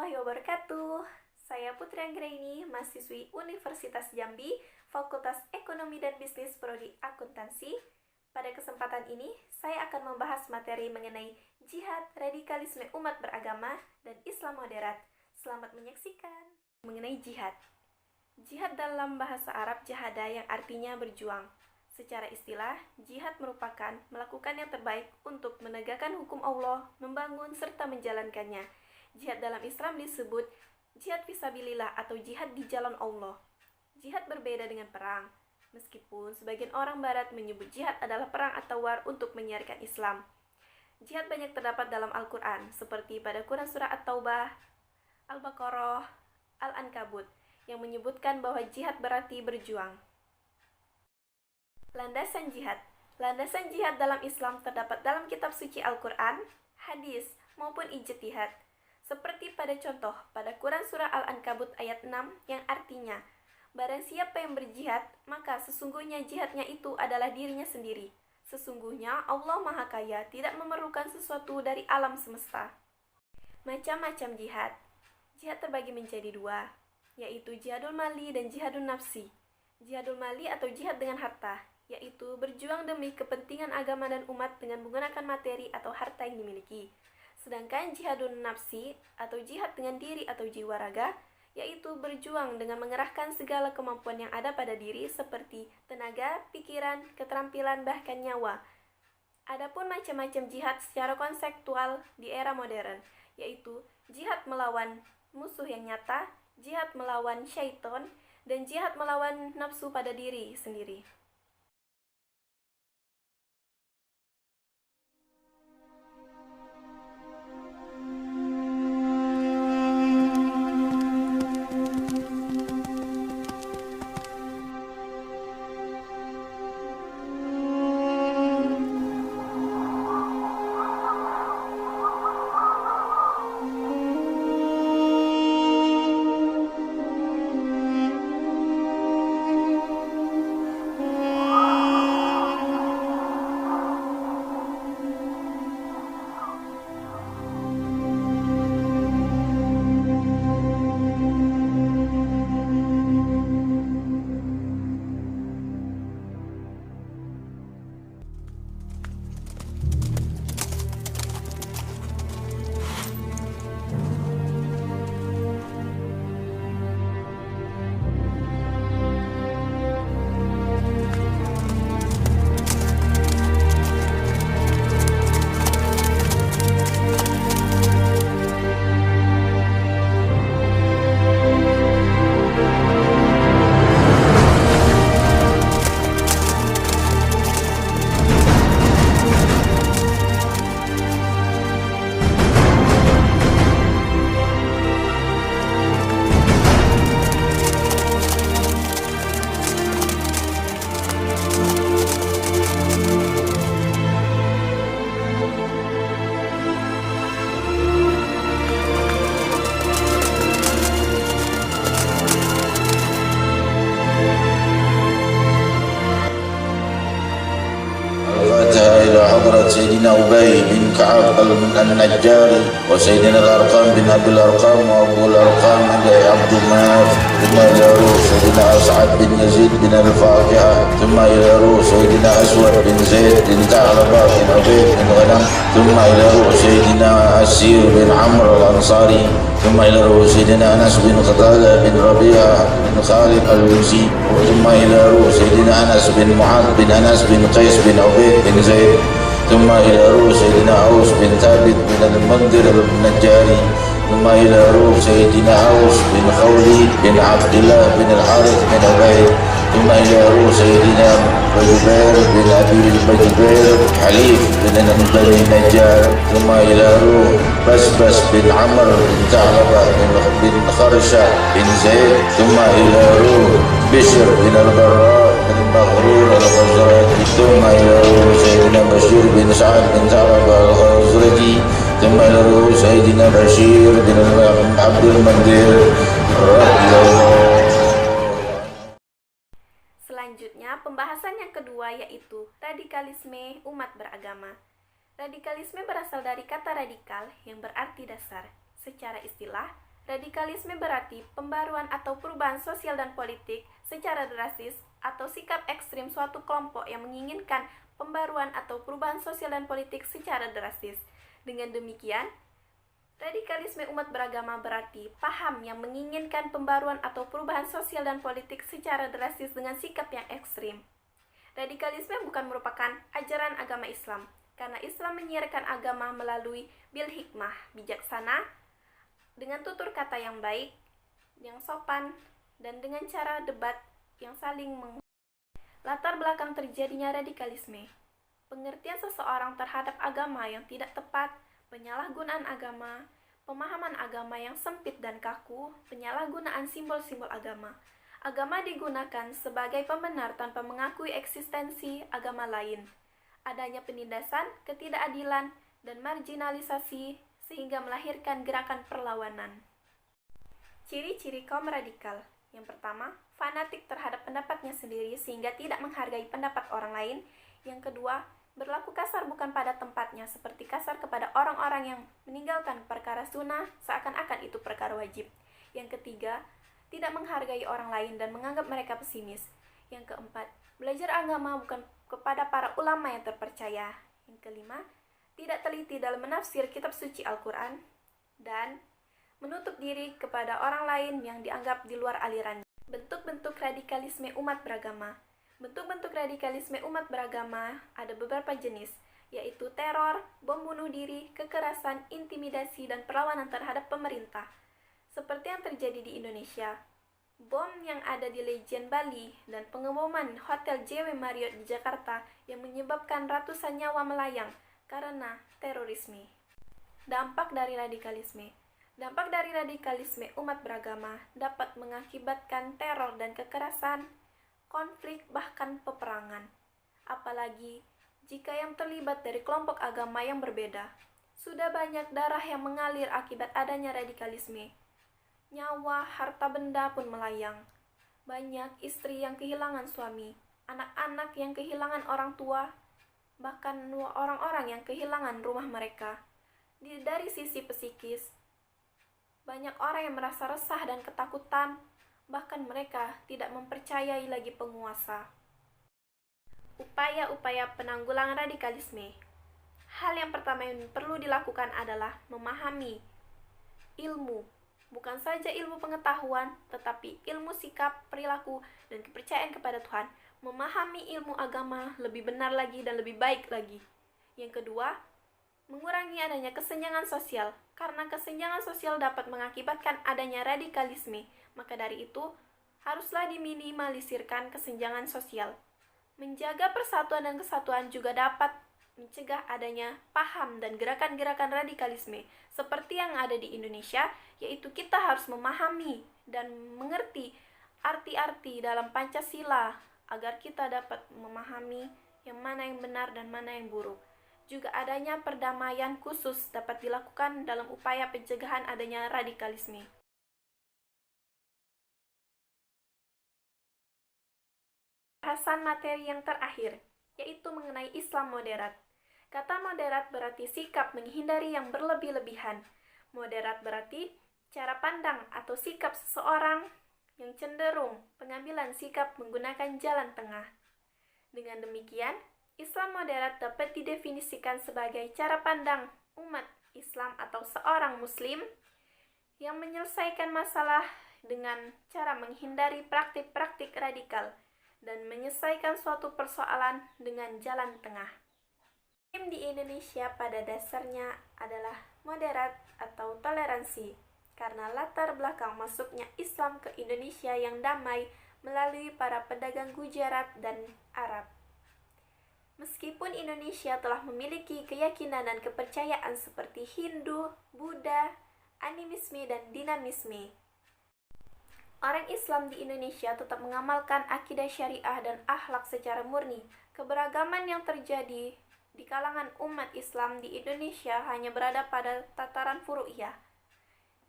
warahmatullahi wabarakatuh. Saya Putri Anggraini, mahasiswi Universitas Jambi, Fakultas Ekonomi dan Bisnis Prodi Akuntansi. Pada kesempatan ini, saya akan membahas materi mengenai jihad, radikalisme umat beragama, dan Islam moderat. Selamat menyaksikan. Mengenai jihad. Jihad dalam bahasa Arab jahada yang artinya berjuang. Secara istilah, jihad merupakan melakukan yang terbaik untuk menegakkan hukum Allah, membangun serta menjalankannya. Jihad dalam Islam disebut jihad fisabilillah atau jihad di jalan Allah. Jihad berbeda dengan perang. Meskipun sebagian orang barat menyebut jihad adalah perang atau war untuk menyiarkan Islam. Jihad banyak terdapat dalam Al-Quran, seperti pada Quran Surah At-Taubah, Al-Baqarah, Al-Ankabut, yang menyebutkan bahwa jihad berarti berjuang. Landasan jihad. Landasan jihad dalam Islam terdapat dalam kitab suci Al-Quran, hadis, maupun ijtihad. Seperti pada contoh, pada Quran Surah Al-Ankabut ayat 6 yang artinya, barang siapa yang berjihad, maka sesungguhnya jihadnya itu adalah dirinya sendiri. Sesungguhnya Allah Maha Kaya tidak memerlukan sesuatu dari alam semesta. Macam-macam jihad. Jihad terbagi menjadi dua, yaitu jihadul mali dan jihadul nafsi. Jihadul mali atau jihad dengan harta, yaitu berjuang demi kepentingan agama dan umat dengan menggunakan materi atau harta yang dimiliki. Sedangkan jihadun nafsi atau jihad dengan diri atau jiwa raga, yaitu berjuang dengan mengerahkan segala kemampuan yang ada pada diri seperti tenaga, pikiran, keterampilan, bahkan nyawa. Adapun macam-macam jihad secara konseptual di era modern, yaitu jihad melawan musuh yang nyata, jihad melawan syaitan, dan jihad melawan nafsu pada diri sendiri. سيدنا أبي بن كعب النجاري وسيدنا الأرقام بن أبي الأرقام وأبو الأرقام عبد مناف ثم إلى روح سيدنا أسعد بن يزيد بن الفاكهة ثم إلى روح سيدنا أسود بن زيد بن ثعلبة بن عبيد بن غنم ثم إلى روح سيدنا أسير بن عمرو الأنصاري ثم إلى روح سيدنا أنس بن قتادة بن ربيعة بن خالد الوزي ثم إلى روح سيدنا أنس بن معاذ بن أنس بن قيس بن عبيد بن زيد ثم إلى روح سيدنا عوس بن ثابت بن المنذر النجاري ثم إلى روح سيدنا عوس بن خولي بن عبد الله بن الحارث بن عبيد ثم إلى روح سيدنا بجبير بن أبي البجبير حليف بن النجار ثم إلى روح بسبس بن عمرو بن ثعلبة بن خرشة بن زيد ثم إلى روح بشر بن البراء بن المغرور الخزرجي ثم إلى روح سيدنا بشير بن سعد بن ثعلبة الخزرجي ثم إلى روح سيدنا بشير بن عبد المنذر رضي الله. Selanjutnya, pembahasan yang kedua yaitu radikalisme umat beragama. Radikalisme berasal dari kata radikal yang berarti dasar. Secara istilah, Radikalisme berarti pembaruan atau perubahan sosial dan politik secara drastis atau sikap ekstrim suatu kelompok yang menginginkan pembaruan atau perubahan sosial dan politik secara drastis. Dengan demikian, radikalisme umat beragama berarti paham yang menginginkan pembaruan atau perubahan sosial dan politik secara drastis dengan sikap yang ekstrim. Radikalisme bukan merupakan ajaran agama Islam, karena Islam menyiarkan agama melalui bil hikmah, bijaksana, dengan tutur kata yang baik, yang sopan, dan dengan cara debat yang saling Latar belakang terjadinya radikalisme. Pengertian seseorang terhadap agama yang tidak tepat, penyalahgunaan agama, pemahaman agama yang sempit dan kaku, penyalahgunaan simbol-simbol agama. Agama digunakan sebagai pembenar tanpa mengakui eksistensi agama lain. Adanya penindasan, ketidakadilan, dan marginalisasi sehingga melahirkan gerakan perlawanan. Ciri-ciri kaum radikal. Yang pertama, fanatik terhadap pendapatnya sendiri sehingga tidak menghargai pendapat orang lain. Yang kedua, berlaku kasar bukan pada tempatnya, seperti kasar kepada orang-orang yang meninggalkan perkara sunnah seakan-akan itu perkara wajib. Yang ketiga, tidak menghargai orang lain dan menganggap mereka pesimis. Yang keempat, belajar agama bukan kepada para ulama yang terpercaya. Yang kelima, tidak teliti dalam menafsir kitab suci Al-Quran, dan menutup diri kepada orang lain yang dianggap di luar alirannya. Bentuk-bentuk radikalisme umat beragama. Bentuk-bentuk radikalisme umat beragama ada beberapa jenis, yaitu teror, bom bunuh diri, kekerasan, intimidasi, dan perlawanan terhadap pemerintah. Seperti yang terjadi di Indonesia, bom yang ada di Legian Bali dan pengeboman Hotel JW Marriott di Jakarta yang menyebabkan ratusan nyawa melayang karena terorisme. Dampak dari radikalisme. Dampak dari radikalisme umat beragama dapat mengakibatkan teror dan kekerasan, konflik, bahkan peperangan. Apalagi jika yang terlibat dari kelompok agama yang berbeda. Sudah banyak darah yang mengalir akibat adanya radikalisme. Nyawa, harta benda pun melayang. Banyak istri yang kehilangan suami, anak-anak yang kehilangan orang tua, bahkan orang-orang yang kehilangan rumah mereka. Dari sisi psikis, banyak orang yang merasa resah dan ketakutan, bahkan mereka tidak mempercayai lagi penguasa. Upaya-upaya penanggulangan radikalisme. Hal yang pertama yang perlu dilakukan adalah memahami ilmu, bukan saja ilmu pengetahuan, tetapi ilmu sikap, perilaku, dan kepercayaan kepada Tuhan. Memahami ilmu agama lebih benar lagi dan lebih baik lagi. Yang kedua, mengurangi adanya kesenjangan sosial, karena kesenjangan sosial dapat mengakibatkan adanya radikalisme. Maka dari itu, haruslah diminimalisirkan kesenjangan sosial. Menjaga persatuan dan kesatuan juga dapat mencegah adanya paham dan gerakan-gerakan radikalisme seperti yang ada di Indonesia, yaitu kita harus memahami dan mengerti arti-arti dalam Pancasila agar kita dapat memahami yang mana yang benar dan mana yang buruk. Juga adanya perdamaian khusus dapat dilakukan dalam upaya pencegahan adanya radikalisme. Bahasan materi yang terakhir, yaitu mengenai Islam moderat. Kata moderat berarti sikap menghindari yang berlebih-lebihan. Moderat berarti cara pandang atau sikap seseorang yang cenderung pengambilan sikap menggunakan jalan tengah. Dengan demikian, Islam moderat dapat didefinisikan sebagai cara pandang umat Islam atau seorang Muslim yang menyelesaikan masalah dengan cara menghindari praktik-praktik radikal dan menyelesaikan suatu persoalan dengan jalan tengah. Muslim di Indonesia pada dasarnya adalah moderat atau toleransi, karena latar belakang masuknya Islam ke Indonesia yang damai melalui para pedagang Gujarat dan Arab. Meskipun Indonesia telah memiliki keyakinan dan kepercayaan seperti Hindu, Buddha, animisme, dan dinamisme, orang Islam di Indonesia tetap mengamalkan akidah syariah dan akhlak secara murni. Keberagaman yang terjadi di kalangan umat Islam di Indonesia hanya berada pada tataran furu'iyah.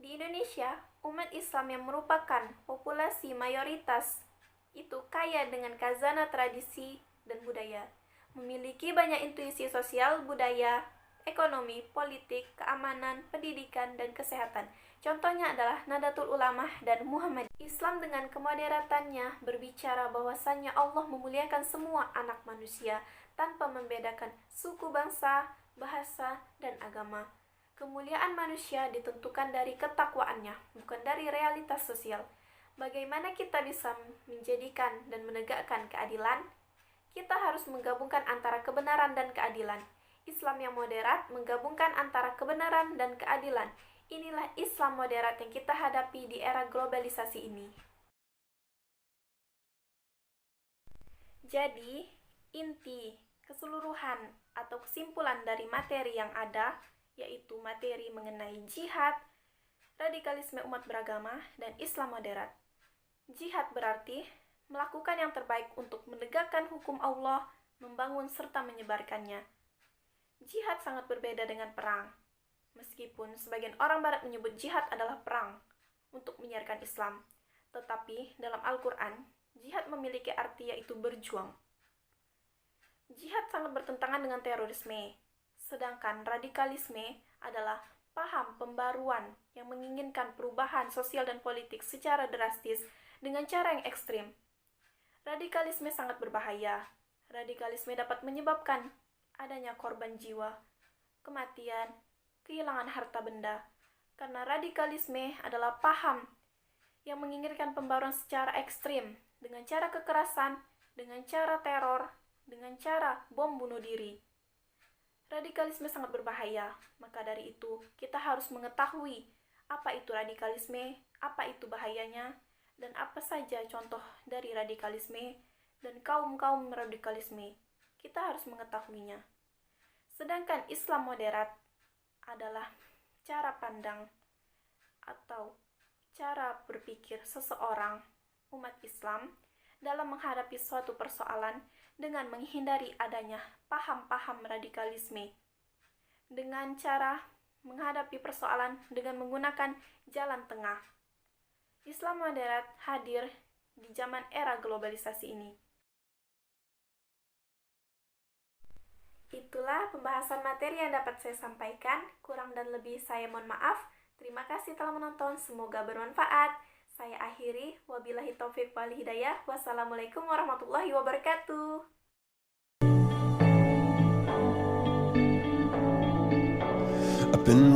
Di Indonesia, umat Islam yang merupakan populasi mayoritas itu kaya dengan khazanah tradisi dan budaya, memiliki banyak intuisi sosial, budaya, ekonomi, politik, keamanan, pendidikan, dan kesehatan. Contohnya adalah Nahdlatul Ulama dan Muhammadiyah. Islam dengan kemoderatannya berbicara bahwasannya Allah memuliakan semua anak manusia tanpa membedakan suku, bangsa, bahasa, dan agama. Kemuliaan manusia ditentukan dari ketakwaannya, bukan dari realitas sosial. Bagaimana kita bisa menjadikan dan menegakkan keadilan? Kita harus menggabungkan antara kebenaran dan keadilan. Islam yang moderat menggabungkan antara kebenaran dan keadilan. Inilah Islam moderat yang kita hadapi di era globalisasi ini. Jadi, inti, keseluruhan, atau kesimpulan dari materi yang ada, yaitu materi mengenai jihad, radikalisme umat beragama, dan Islam moderat. Jihad berarti melakukan yang terbaik untuk menegakkan hukum Allah, membangun serta menyebarkannya. Jihad sangat berbeda dengan perang. Meskipun sebagian orang barat menyebut jihad adalah perang untuk menyiarkan Islam, tetapi dalam Al-Quran, jihad memiliki arti yaitu berjuang. Jihad sangat bertentangan dengan terorisme, sedangkan radikalisme adalah paham pembaruan yang menginginkan perubahan sosial dan politik secara drastis dengan cara yang ekstrim. Radikalisme sangat berbahaya. Radikalisme dapat menyebabkan adanya korban jiwa, kematian, kehilangan harta benda, karena radikalisme adalah paham yang menginginkan pembaruan secara ekstrim, dengan cara kekerasan, dengan cara teror, dengan cara bom bunuh diri. Radikalisme sangat berbahaya, maka dari itu kita harus mengetahui apa itu radikalisme, apa itu bahayanya, dan apa saja contoh dari radikalisme dan kaum-kaum radikalisme. Kita harus mengetahuinya. Sedangkan Islam moderat adalah cara pandang atau cara berpikir seseorang umat Islam dalam menghadapi suatu persoalan dengan menghindari adanya paham-paham radikalisme, dengan cara menghadapi persoalan dengan menggunakan jalan tengah. Islam moderat hadir di zaman era globalisasi ini. Itulah pembahasan materi yang dapat saya sampaikan. Kurang dan lebih saya mohon maaf. Terima kasih telah menonton. Semoga bermanfaat. Saya akhiri. Wabillahi taufiq wal hidayah. Wassalamualaikum warahmatullahi wabarakatuh. I've been